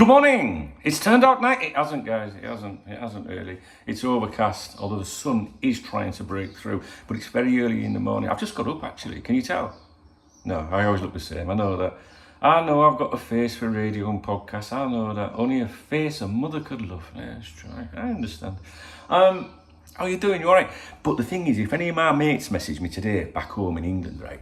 Good morning. It's turned out night. It hasn't, guys. It hasn't really. It's overcast, although the sun is trying to break through. But it's very early in the morning. I've just got up, actually. Can you tell? No, I always look the same. I know that. I know I've got a face for radio and podcasts. I know that. Only a face a mother could love. Yeah, let's try. I understand. How are you doing? You all right? But the thing is, if any of my mates message me today back home in England, right,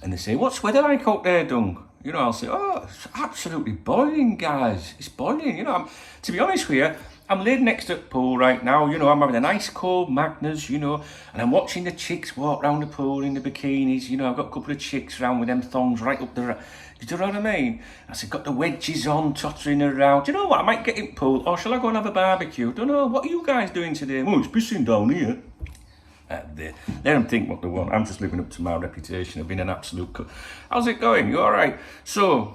and they say, what's weather like out there, Dung? You know, I'll say, oh, it's absolutely boiling, guys. It's boiling. You know, to be honest with you, I'm laid next to the pool right now. You know, I'm having a nice cold Magners, you know, and I'm watching the chicks walk around the pool in the bikinis. You know, I've got a couple of chicks around with them thongs right up the... Do you know what I mean? I said, got the wedges on, tottering around. Do you know what? I might get in the pool, or shall I go and have a barbecue? Don't know. What are you guys doing today? Oh, it's pissing down here. Let them think what they want. I'm just living up to my reputation of being an absolute How's it going? You all right? So,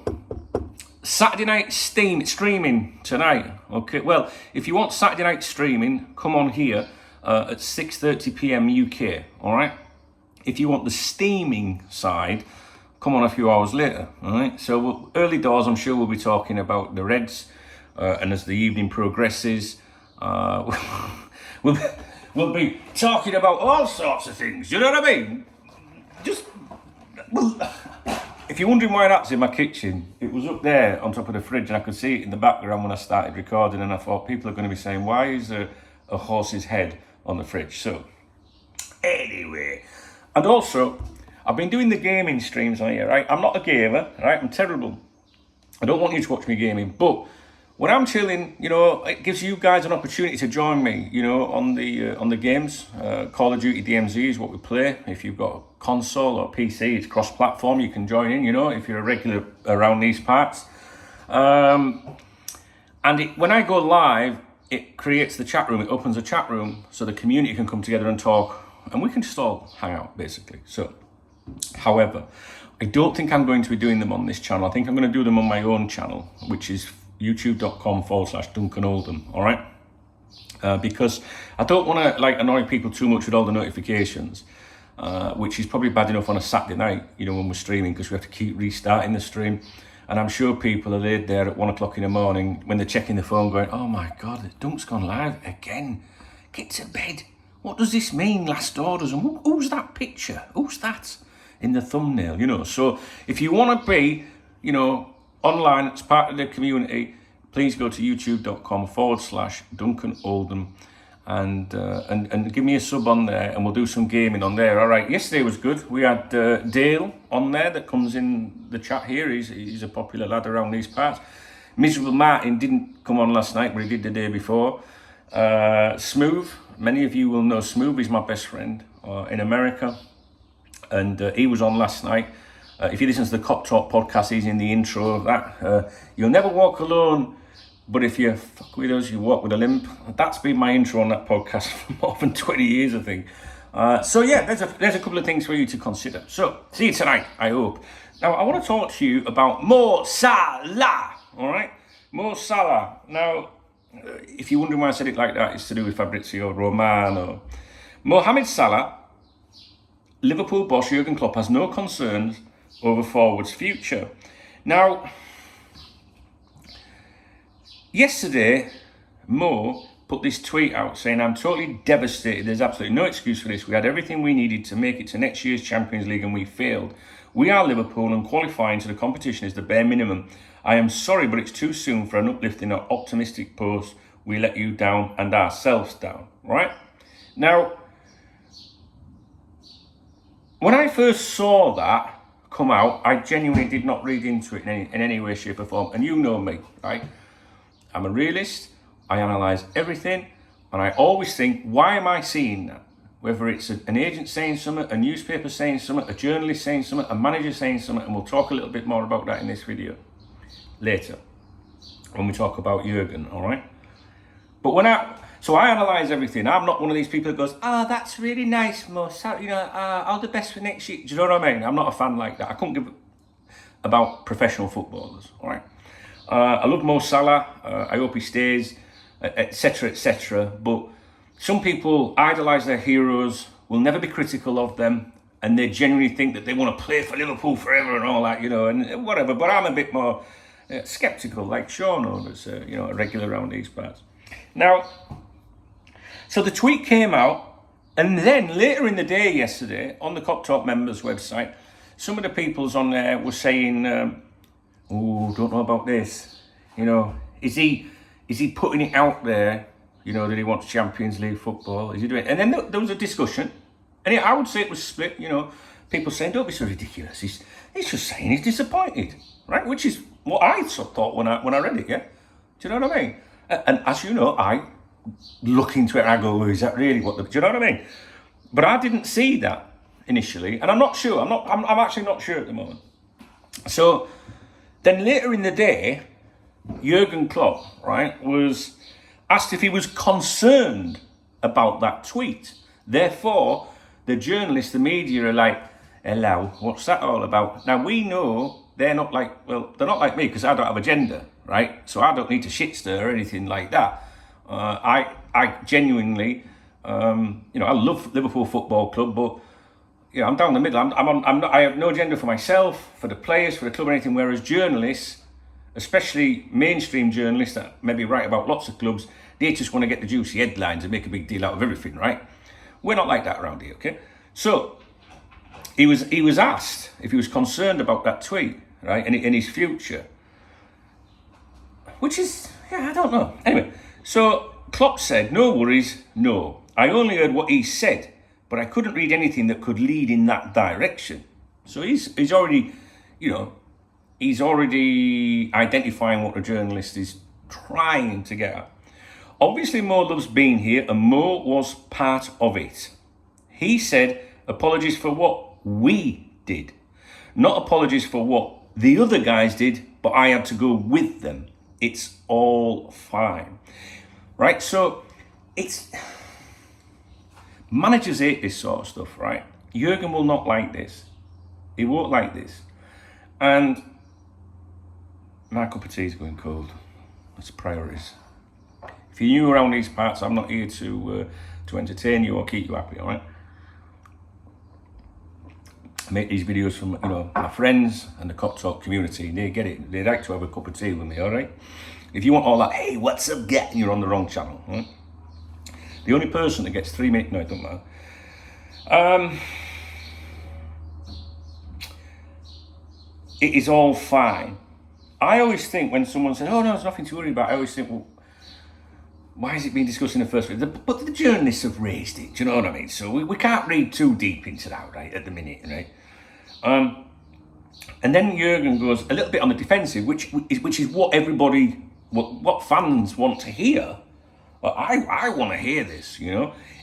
Saturday night streaming tonight. Okay, well, if you want Saturday night streaming, come on here at 6:30 p.m. UK, all right? If you want the steaming side, come on a few hours later, all right? So, early doors, I'm sure we'll be talking about the Reds, and as the evening progresses, we'll be talking about all sorts of things, you know what I mean? If you're wondering why that's in my kitchen, it was up there on top of the fridge and I could see it in the background when I started recording, and I thought people are going to be saying, why is there a horse's head on the fridge? So, anyway, and also, I've been doing the gaming streams on here, right? I'm not a gamer, right? I'm terrible. I don't want you to watch me gaming, but when I'm chilling, you know, it gives you guys an opportunity to join me, you know, on the games. Call of Duty DMZ is what we play. If you've got a console or PC, it's cross-platform. You can join in, you know, if you're a regular around these parts. And when I go live, it creates the chat room. It opens a chat room so the community can come together and talk, and we can just all hang out, basically. So, however, I don't think I'm going to be doing them on this channel. I think I'm going to do them on my own channel, which is youtube.com/Duncan Oldham, all right? Because I don't want to like annoy people too much with all the notifications, which is probably bad enough on a Saturday night, you know, when we're streaming, because we have to keep restarting the stream. And I'm sure people are laid there at 1 o'clock in the morning when they're checking the phone going, oh my God, Dunk's gone live again. Get to bed. What does this mean, last orders? And who's that picture? Who's that in the thumbnail, you know? So if you want to be, you know, online as part of the community, please go to youtube.com/Duncan Oldham and give me a sub on there, and we'll do some gaming on there. All right, yesterday was good. We had Dale on there that comes in the chat here. He's a popular lad around these parts. Miserable Martin didn't come on last night, but he did the day before. Smooth, many of you will know Smooth. He's my best friend in America, and he was on last night. If you listen to the Cop Talk podcast, he's in the intro of that. You'll never walk alone, but if you fuck with us, you walk with a limp. That's been my intro on that podcast for more than 20 years, I think. So yeah, there's a couple of things for you to consider. So, see you tonight, I hope. Now, I want to talk to you about Mo Salah, all right? Mo Salah. Now, if you're wondering why I said it like that, it's to do with Fabrizio Romano. Mohamed Salah, Liverpool boss Jurgen Klopp has no concerns over forward's future. Now, yesterday, Mo put this tweet out saying, I'm totally devastated. There's absolutely no excuse for this. We had everything we needed to make it to next year's Champions League and we failed. We are Liverpool and qualifying to the competition is the bare minimum. I am sorry, but it's too soon for an uplifting or optimistic post. We let you down and ourselves down, right? Now, when I first saw that come out, I genuinely did not read into it in any way, shape or form. And you know me, right? I'm a realist. I analyse everything. And I always think, why am I seeing that? Whether it's an agent saying something, a newspaper saying something, a journalist saying something, a manager saying something, and we'll talk a little bit more about that in this video later when we talk about Jurgen, all right? But so I analyse everything. I'm not one of these people that goes, that's really nice, Mo. You know, all the best for next year. Do you know what I mean? I'm not a fan like that. I couldn't give about professional footballers, all right? I love Mo Salah. I hope he stays, etc., etc. But some people idolise their heroes, will never be critical of them, and they genuinely think that they want to play for Liverpool forever and all that, you know, and whatever. But I'm a bit more, sceptical, like Seano, that's a regular around these parts. Now, so the tweet came out, and then later in the day yesterday, on the Cop Talk members website, some of the peoples on there were saying, "Oh, don't know about this. Is he putting it out there? That he wants Champions League football? Is he doing?" And then there was a discussion, and I would say it was split. People saying, "Don't be so ridiculous. He's just saying he's disappointed, right?" Which is what I thought when I read it. Yeah, do you know what I mean? And as you know, I look into it and I go, "Is that really what?" Do you know what I mean? But I didn't see that initially, and I'm not sure. I'm actually not sure at the moment. So then later in the day, Jurgen Klopp, right, was asked if he was concerned about that tweet. Therefore, the journalists, the media are like, "Hello, what's that all about?" Now we know they're not like me because I don't have a gender, right? So I don't need to shit stir or anything like that. I genuinely, I love Liverpool Football Club, but I'm down the middle. I have no agenda for myself, for the players, for the club, or anything. Whereas journalists, especially mainstream journalists that maybe write about lots of clubs, they just want to get the juicy headlines and make a big deal out of everything, right? We're not like that around here, okay? So he was asked if he was concerned about that tweet, right, in his future, which is, I don't know. Anyway, so Klopp said, "No worries, no. I only heard what he said, but I couldn't read anything that could lead in that direction." So he's already, he's already identifying what the journalist is trying to get at. Obviously, Mo loves being here, and Mo was part of it. He said, "Apologies for what we did. Not apologies for what the other guys did, but I had to go with them. It's all fine." Right? So it's... Managers hate this sort of stuff, right? Jurgen will not like this. He won't like this. And my cup of tea is going cold. That's priorities. If you're new around these parts, I'm not here to entertain you or keep you happy, all right? I make these videos from my friends and the Cop Talk community, and they get it. They like to have a cup of tea with me, all right? If you want all that, "Hey, what's up, get?" you're on the wrong channel, right? The only person that gets 3 minutes, no, it don't matter. It is all fine. I always think when someone says, "Oh no, there's nothing to worry about," I always think, well, why is it being discussed in the first place? But the journalists have raised it, do you know what I mean? So we can't read too deep into that, right, at the minute, right? And then Jurgen goes a little bit on the defensive, which is what everybody, what fans want to hear. Well, I want to hear this,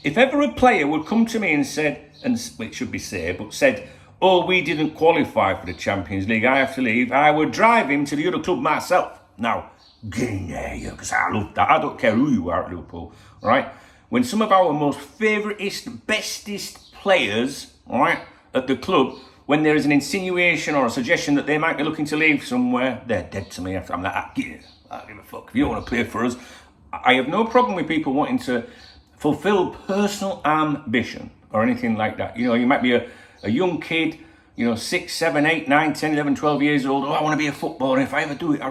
If ever a player would come to me and said, and it should be said, but said, "Oh, we didn't qualify for the Champions League, I have to leave," I would drive him to the other club myself. Now, get in there, because I love that. I don't care who you are at Liverpool, right? When some of our most favouriteest, bestest players, right, at the club, when there is an insinuation or a suggestion that they might be looking to leave somewhere, they're dead to me. I'm like, I don't give a fuck. If you don't want to play for us, I have no problem with people wanting to fulfill personal ambition or anything like that. You might be a young kid, 6, 7, 8, 9, 10, 11, 12 years old. "Oh, I want to be a footballer. If I ever do it,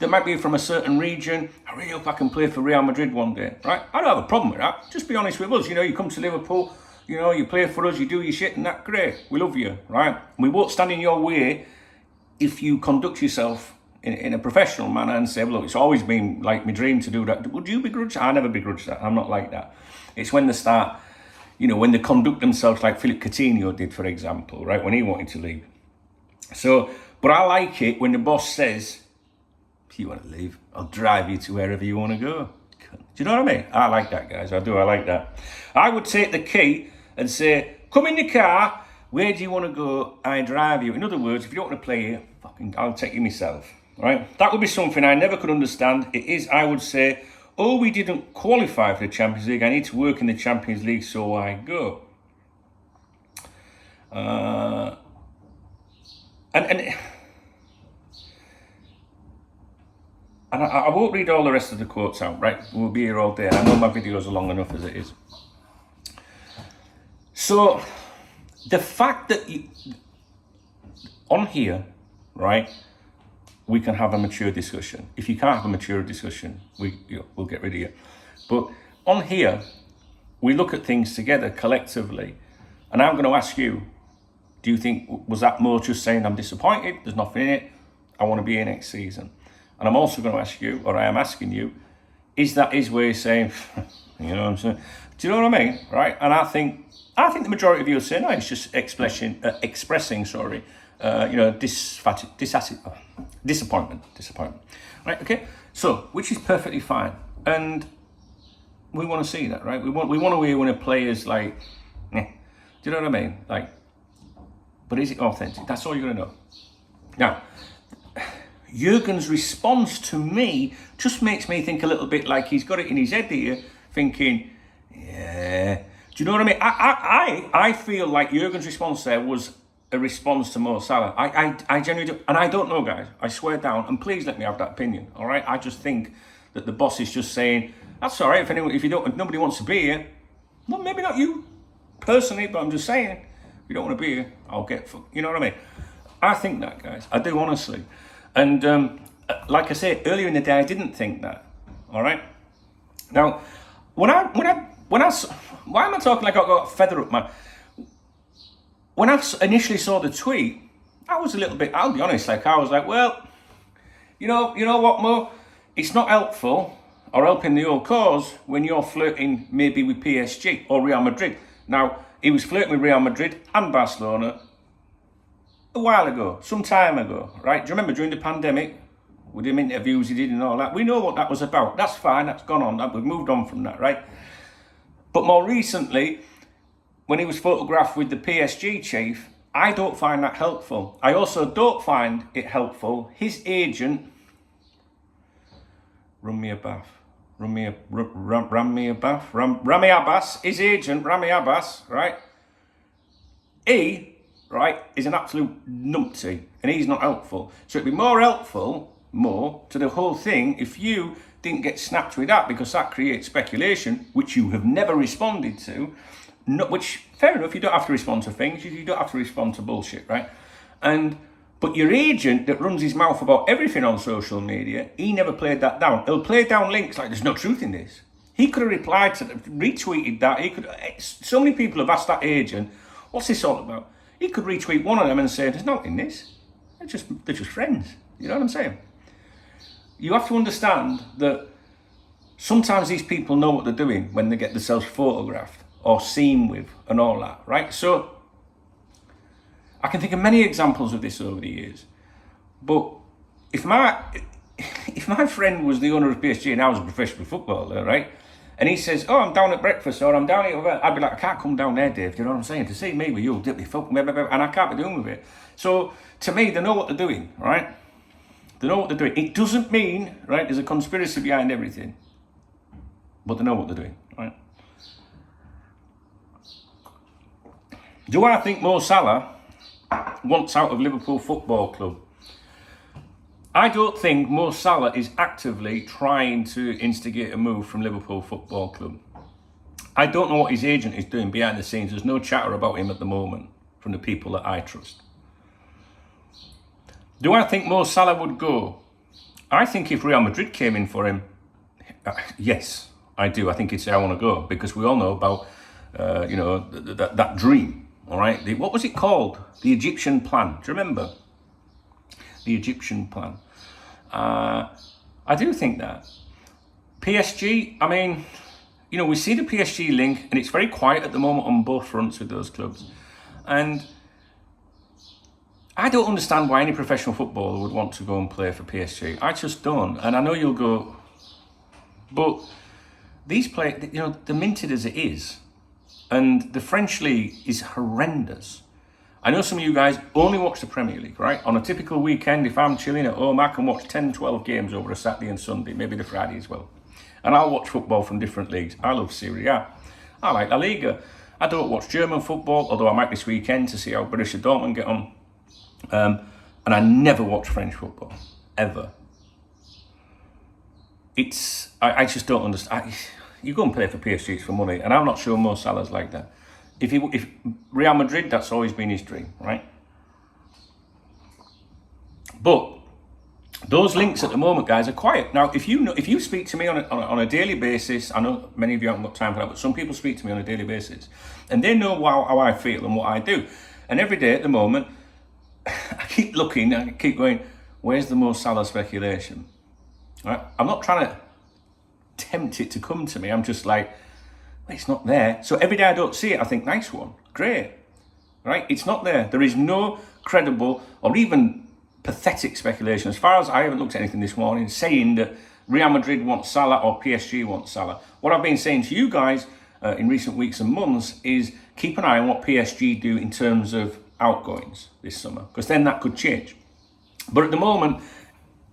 they might be from a certain region. I really hope I can play for Real Madrid one day," right? I don't have a problem with that. Just be honest with us. You come to Liverpool, you play for us, you do your shit, and that's great. We love you, right? We won't stand in your way if you conduct yourself in a professional manner and say, "Well, look, it's always been like my dream to do that." Would you begrudge that? I never begrudge that. I'm not like that. It's when they start, when they conduct themselves like Philip Coutinho did, for example, right, when he wanted to leave. So, but I like it when the boss says, "If you want to leave, I'll drive you to wherever you want to go." Do you know what I mean? I like that, guys. I do. I like that. I would take the key and say, "Come in the car. Where do you want to go? I drive you." In other words, if you don't want to play here, I'll take you myself. Right? That would be something I never could understand. It is, I would say, "Oh, we didn't qualify for the Champions League. I need to work in the Champions League, so I go." And I won't read all the rest of the quotes out, right? We'll be here all day. I know my videos are long enough as it is. So, the fact that on here, right, we can have a mature discussion. If you can't have a mature discussion, we'll get rid of you. But on here, we look at things together collectively. And I'm going to ask you, do you think, was that more just saying I'm disappointed, there's nothing in it, I want to be here next season? And I'm also going to ask you, or I am asking you, is that his way of saying, you know what I'm saying? Do you know what I mean? Right? And I think the majority of you are saying, no, it's just expressing, disappointment. Right? Okay? So, which is perfectly fine. And we want to see that, right? We want to hear when a player's like, eh. Do you know what I mean? Like, but is it authentic? That's all you're going to know. Now, Jurgen's response to me just makes me think a little bit like he's got it in his head here, thinking, yeah. Do you know what I mean? I feel like Jurgen's response there was a response to Mo Salah. I genuinely do. And I don't know, guys. I swear down. And please let me have that opinion, all right? I just think that the boss is just saying, that's all right. If nobody wants to be here, well, maybe not you personally, but I'm just saying, if you don't want to be here, I'll get fucked. You know what I mean? I think that, guys. I do, honestly. And like I said earlier in the day, I didn't think that. All right. Now, why am I talking like I got feather up, man? When I initially saw the tweet, I was a little bit. I'll be honest. Like I was like, well, you know what, Mo? It's not helpful or helping the old cause when you're flirting maybe with PSG or Real Madrid. Now, he was flirting with Real Madrid and Barcelona a while ago, some time ago, right? Do you remember during the pandemic, with them interviews he did and all that? We know what that was about. That's fine, that's gone on. We've moved on from that, right? But more recently, when he was photographed with the PSG chief, I don't find that helpful. I also don't find it helpful. His agent, Rami Abbas, his agent, Rami Abbas, right? He, right, is an absolute numpty, and he's not helpful. So it'd be more helpful, to the whole thing if you didn't get snapped with that, because that creates speculation, which you have never responded to. Which, fair enough, you don't have to respond to things, you don't have to respond to bullshit, right? But your agent that runs his mouth about everything on social media, he never played that down. He'll play down links like there's no truth in this. He could have replied to retweeted that. So many people have asked that agent, what's this all about? He could retweet one of them and say, there's nothing in this. They're just friends. You know what I'm saying? You have to understand that sometimes these people know what they're doing when they get themselves photographed or seen with and all that, right? So I can think of many examples of this over the years. But if my friend was the owner of PSG and I was a professional footballer, right? And he says, oh, I'm down at breakfast or I'm down here, I'd be like, I can't come down there, Dave. Do you know what I'm saying? To see me with you, dip me fuck, and I can't be doing with it. So to me, they know what they're doing, right? They know what they're doing. It doesn't mean, right, there's a conspiracy behind everything. But they know what they're doing, right? Do I think Mo Salah wants out of Liverpool Football Club? I don't think Mo Salah is actively trying to instigate a move from Liverpool Football Club. I don't know what his agent is doing behind the scenes. There's no chatter about him at the moment from the people that I trust. Do I think Mo Salah would go? I think if Real Madrid came in for him, yes, I do. I think he'd say, I want to go, because we all know about, that dream. All right, what was it called? The Egyptian plan. Do you remember? The Egyptian plan. I do think that. PSG, I mean, we see the PSG link, and it's very quiet at the moment on both fronts with those clubs. And I don't understand why any professional footballer would want to go and play for PSG. I just don't. And I know you'll go, but these players, they're minted as it is. And the French league is horrendous. I know some of you guys only watch the Premier League, right? On a typical weekend, if I'm chilling at home, I can watch 10, 12 games over a Saturday and Sunday, maybe the Friday as well. And I'll watch football from different leagues. I love Serie A. I like La Liga. I don't watch German football, although I might this weekend to see how Borussia Dortmund get on. And I never watch French football, ever. I just don't understand. You go and play for PSG, it's for money, and I'm not sure Mo Salah's like that. If Real Madrid, that's always been his dream, right? But Those links at the moment, guys, are quiet. Now, if you speak to me on a daily basis, I know many of you haven't got time for that, but some people speak to me on a daily basis, and they know how I feel and what I do. And every day at the moment, I keep looking, I keep going, where's the most Salah speculation? Right? I'm not trying to tempt it to come to me. I'm just like, well, it's not there. So every day I don't see it, I think, nice one, great. Right? It's not there. There is no credible or even pathetic speculation, as far as I haven't looked at anything this morning, saying that Real Madrid wants Salah or PSG wants Salah. What I've been saying to you guys in recent weeks and months is keep an eye on what PSG do in terms of outgoings this summer, because then that could change. But at the moment,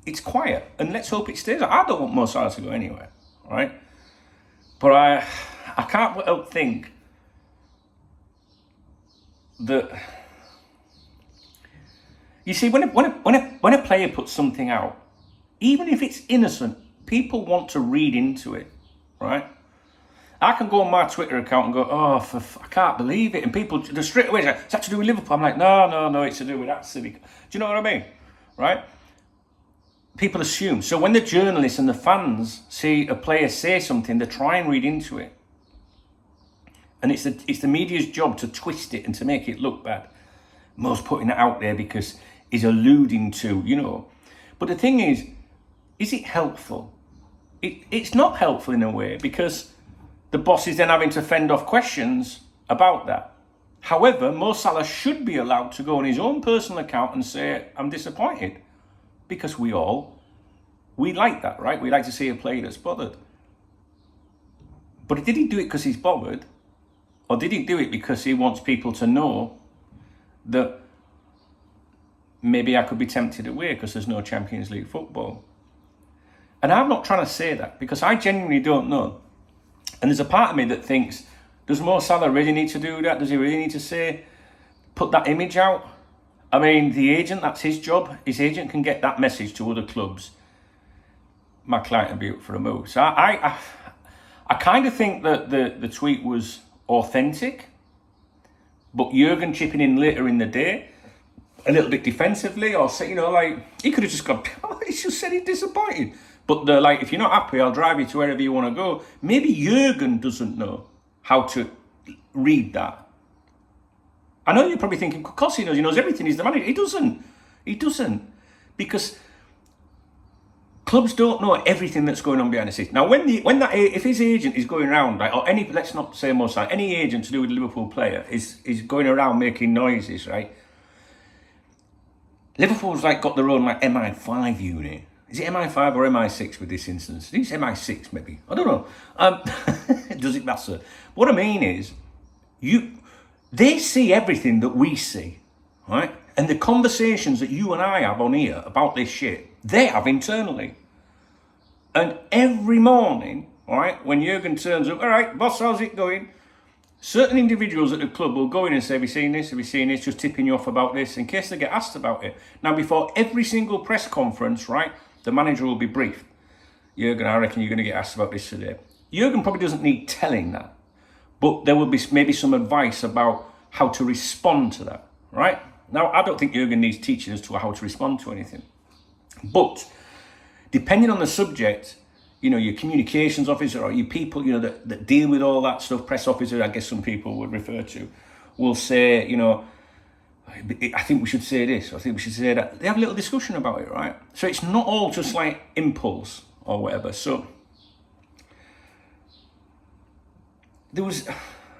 it's quiet, and let's hope it stays. I don't want Mo Salah to go anywhere, right? But I can't but help think that, you see, when a player puts something out, even if it's innocent, people want to read into it, right? I can go on my Twitter account and go, I can't believe it. And people just straight away say, it's that to do with Liverpool. I'm like, no, it's to do with that city. Do you know what I mean? Right? People assume. So when the journalists and the fans see a player say something, they try and read into it. And it's the media's job to twist it and to make it look bad. Mo's putting it out there because he's alluding to, you know. But the thing is it helpful? It's not helpful in a way, because the boss is then having to fend off questions about that. However, Mo Salah should be allowed to go on his own personal account and say, I'm disappointed. Because we like that, right? We like to see a player that's bothered. But did he do it because he's bothered? Or did he do it because he wants people to know that maybe I could be tempted away because there's no Champions League football? And I'm not trying to say that, because I genuinely don't know. And there's a part of me that thinks, does Mo Salah really need to do that? Does he really need to put that image out? I mean, the agent, that's his job. His agent can get that message to other clubs. My client would be up for a move. So I kind of think that the tweet was authentic, but Jurgen chipping in later in the day, a little bit defensively, or say, you know, like, he could have just gone, he just said he's disappointed. But they're like, if you're not happy, I'll drive you to wherever you want to go. Maybe Jurgen doesn't know how to read that. I know you're probably thinking, of course he knows everything, he's the manager. He doesn't. Because clubs don't know everything that's going on behind the scenes. Now, if his agent is going around, like, or let's not say Mo Salah, any agent to do with a Liverpool player is going around making noises, right? Liverpool's like got their own like MI5 unit. Is it MI5 or MI6 with this instance? I think it's MI6 maybe. I don't know. Does it matter? What I mean is, they see everything that we see, right? And the conversations that you and I have on here about this shit, they have internally. And every morning, all right, when Jurgen turns up, all right, boss, how's it going? Certain individuals at the club will go in and say, have you seen this? Have you seen this? Just tipping you off about this in case they get asked about it. Now, before every single press conference, right, the manager will be briefed. Jurgen, I reckon you're going to get asked about this today. Jurgen probably doesn't need telling that. But there will be maybe some advice about how to respond to that, right? Now, I don't think Jurgen needs teaching as to how to respond to anything. But depending on the subject, you know, your communications officer or your people, you know, that deal with all that stuff, press officer, I guess some people would refer to, will say, you know, I think we should say this, I think we should say that. They have a little discussion about it, right? So it's not all just like impulse or whatever. So there was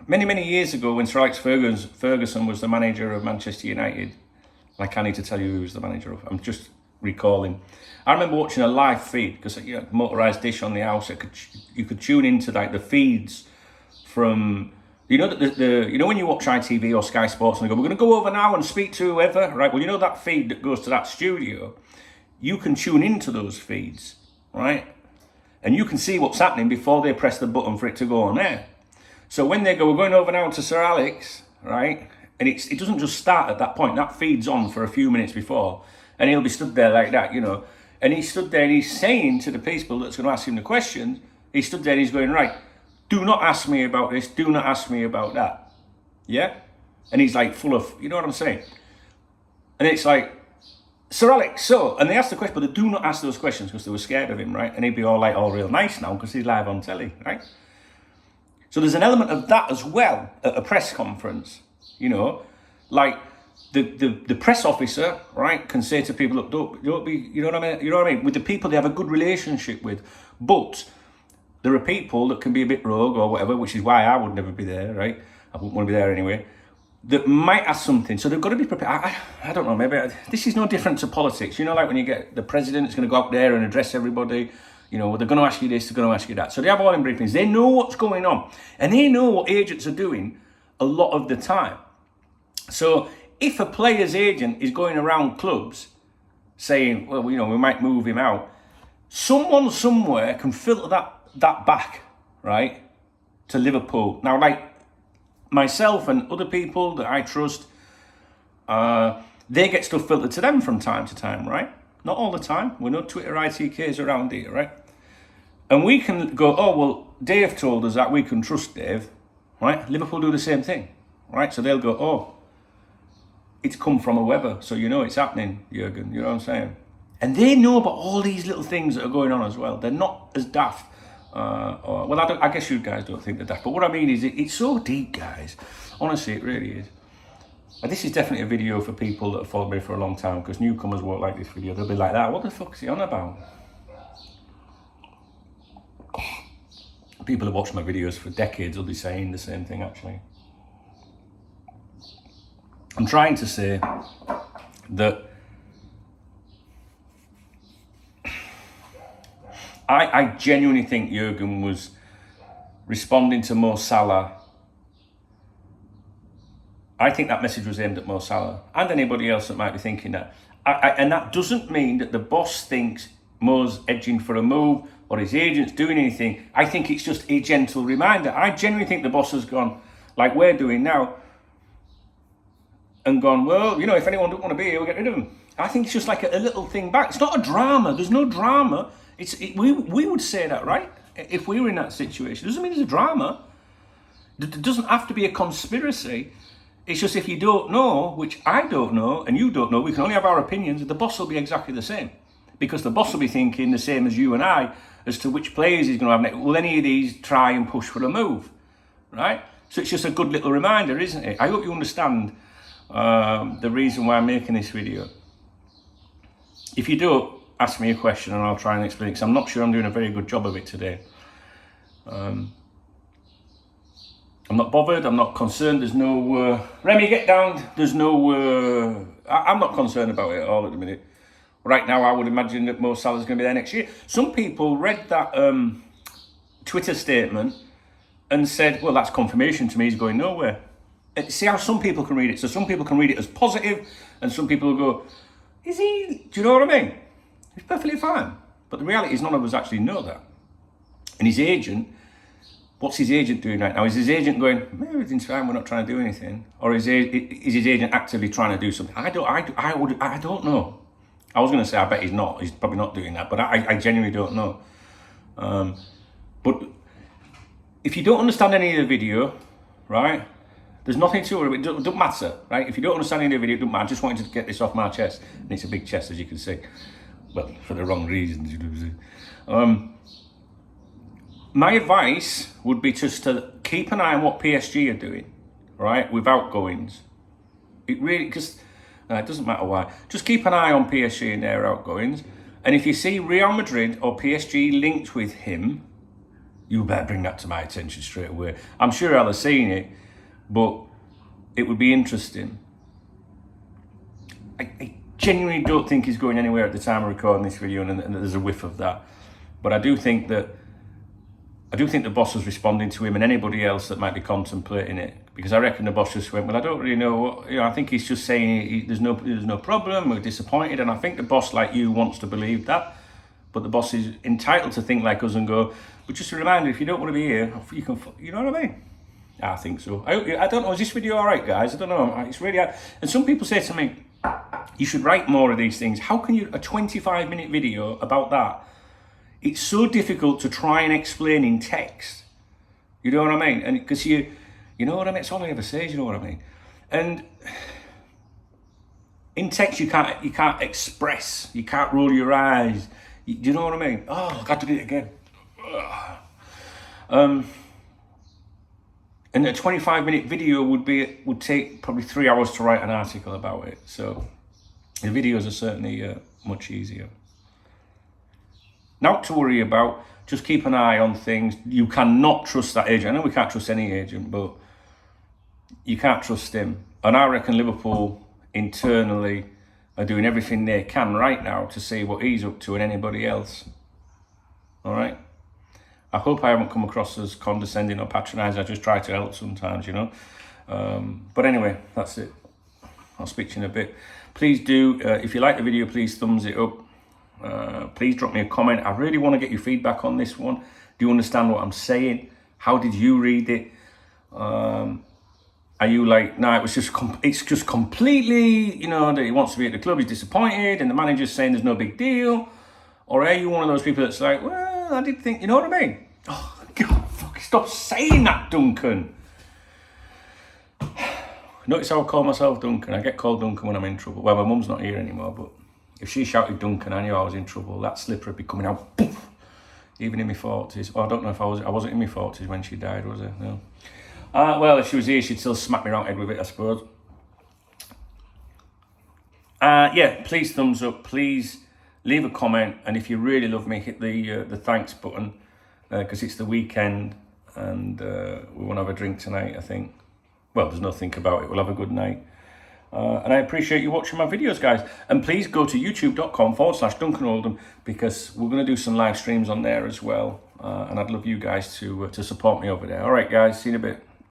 many years ago when Sir Alex Ferguson was the manager of Manchester United. Like, I need to tell you who was the manager of. I'm just recalling. I remember watching a live feed because you had a motorised dish on the house. You could tune into like the feeds from, you know, you know when you watch ITV or Sky Sports and they go, we're going to go over now and speak to whoever, right? Well, you know that feed that goes to that studio, you can tune into those feeds, right? And you can see what's happening before they press the button for it to go on air. So when they go, we're going over now to Sir Alex, right? And it doesn't just start at that point. That feed's on for a few minutes before. And he'll be stood there like that, you know. And he stood there and he's saying to the people that's going to ask him the questions, he stood there and he's going, right, do not ask me about this, do not ask me about that. Yeah? And he's like full of, you know what I'm saying? And it's like, Sir Alex, so, and they asked the question, but they do not ask those questions because they were scared of him, right? And he'd be all like, all real nice now because he's live on telly, right? So there's an element of that as well at a press conference, you know, like the press officer, right, can say to people, look, don't be, you know what I mean? You know what I mean? With the people they have a good relationship with, but there are people that can be a bit rogue or whatever, which is why I would never be there, right? I wouldn't want to be there anyway. That might ask something, so they've got to be prepared. I don't know, maybe this is no different to politics. You know, like when you get the president is going to go out there and address everybody, you know, they're going to ask you this, they're going to ask you that. So they have all in briefings. They know what's going on, and they know what agents are doing a lot of the time. So if a player's agent is going around clubs saying, well, you know, we might move him out, someone somewhere can filter that back, right, to Liverpool. Now, like, myself and other people that I trust, they get stuff filtered to them from time to time, right? Not all the time. We're no Twitter ITKs around here, right? And we can go, oh, well, Dave told us that we can trust Dave, right? Liverpool do the same thing, right? So they'll go, oh, it's come from a Weber, so you know it's happening, Jurgen, you know what I'm saying? And they know about all these little things that are going on as well. They're not as daft. I guess you guys don't think they're daft, but what I mean is it's so deep, guys. Honestly, it really is. And this is definitely a video for people that have followed me for a long time, because newcomers won't like this video. They'll be like, that, what the fuck is he on about? People have watched my videos for decades will be saying the same thing, actually. I'm trying to say that I genuinely think Jurgen was responding to Mo Salah. I think that message was aimed at Mo Salah and anybody else that might be thinking that. And that doesn't mean that the boss thinks Mo's edging for a move or his agent's doing anything. I think it's just a gentle reminder. I genuinely think the boss has gone, like we're doing now, and gone, well, you know, if anyone don't want to be here, we'll get rid of them. I think it's just like a little thing back. It's not a drama. There's no drama. We would say that, right? If we were in that situation. It doesn't mean there's a drama. It doesn't have to be a conspiracy. It's just if you don't know, which I don't know, and you don't know, we can only have our opinions, the boss will be exactly the same. Because the boss will be thinking the same as you and I as to which players he's going to have next. Will any of these try and push for a move? Right? So it's just a good little reminder, isn't it? I hope you understand the reason why I'm making this video. If you don't, ask me a question and I'll try and explain it, because I'm not sure I'm doing a very good job of it today. I'm not bothered, I'm not concerned, there's no... Remy, get down, there's no... I'm not concerned about it at all at the minute. Right now, I would imagine that Mo Salah's going to be there next year. Some people read that Twitter statement and said, well, that's confirmation to me, he's going nowhere. See how some people can read it. So some people can read it as positive, and some people will go, is he... Do you know what I mean? It's perfectly fine. But the reality is none of us actually know that. And his agent, what's his agent doing right now? Is his agent going, everything's fine, we're not trying to do anything? Or is his agent actively trying to do something? I don't know. I was going to say, I bet he's not. He's probably not doing that. But I genuinely don't know. But if you don't understand any of the video, right, there's nothing to worry about. It don't matter, right? If you don't understand any of the video, it don't matter. I just wanted to get this off my chest. And it's a big chest, as you can see. Well, for the wrong reasons, you know. My advice would be just to keep an eye on what PSG are doing, right, with outgoings. It really, because it doesn't matter why. Just keep an eye on PSG and their outgoings. And if you see Real Madrid or PSG linked with him, you better bring that to my attention straight away. I'm sure I'll have seen it, but it would be interesting. I genuinely don't think he's going anywhere at the time of recording this video, and there's a whiff of that. But I do think the boss is responding to him and anybody else that might be contemplating it, because I reckon the boss just went, well, I don't really know what, you know, I think he's just saying there's no problem, we're disappointed, and I think the boss, like you, wants to believe that, but the boss is entitled to think like us and go, but just a reminder, if you don't want to be here, you can, you know what I mean? I think so. I don't know, is this video all right, guys? I don't know, it's really, and some people say to me, you should write more of these things. How can you, a 25-minute video about that? It's so difficult to try and explain in text. You know what I mean? And because you know what I mean? It's all I ever say, you know what I mean? And In text, you can't express, you can't roll your eyes. Do you know what I mean? Oh, I got to do it again. And a 25-minute video would take probably 3 hours to write an article about it. So the videos are certainly much easier. Not to worry about. Just keep an eye on things. You cannot trust that agent. I know we can't trust any agent, but you can't trust him. And I reckon Liverpool internally are doing everything they can right now to see what he's up to and anybody else. All right? I hope I haven't come across as condescending or patronising. I just try to help sometimes, you know. But anyway, that's it. I'll speak to you in a bit. Please do, if you like the video, please thumbs it up. Please drop me a comment. I really want to get your feedback on this one. Do you understand what I'm saying? How did you read it? Are you like, nah, it's just completely, you know, that he wants to be at the club, he's disappointed, and the manager's saying there's no big deal? Or are you one of those people that's like, well, I did think, you know what I mean? Oh, God, fuck, stop saying that, Duncan. Notice how I call myself Duncan. I get called Duncan when I'm in trouble. Well, my mum's not here anymore, but if she shouted Duncan, I knew I was in trouble. That slipper would be coming out, poof, even in my 40s. Oh, I don't know if I wasn't in my 40s when she died, was I? No. Well, if she was here, she'd still smack me around the head with it, I suppose. Yeah, please thumbs up. Please leave a comment. And if you really love me, hit the thanks button because it's the weekend and we want to have a drink tonight, I think. Well, there's no think about it. We'll have a good night. And I appreciate you watching my videos, guys. And please go to youtube.com/Duncan Oldham because we're going to do some live streams on there as well. And I'd love you guys to support me over there. All right, guys. See you in a bit.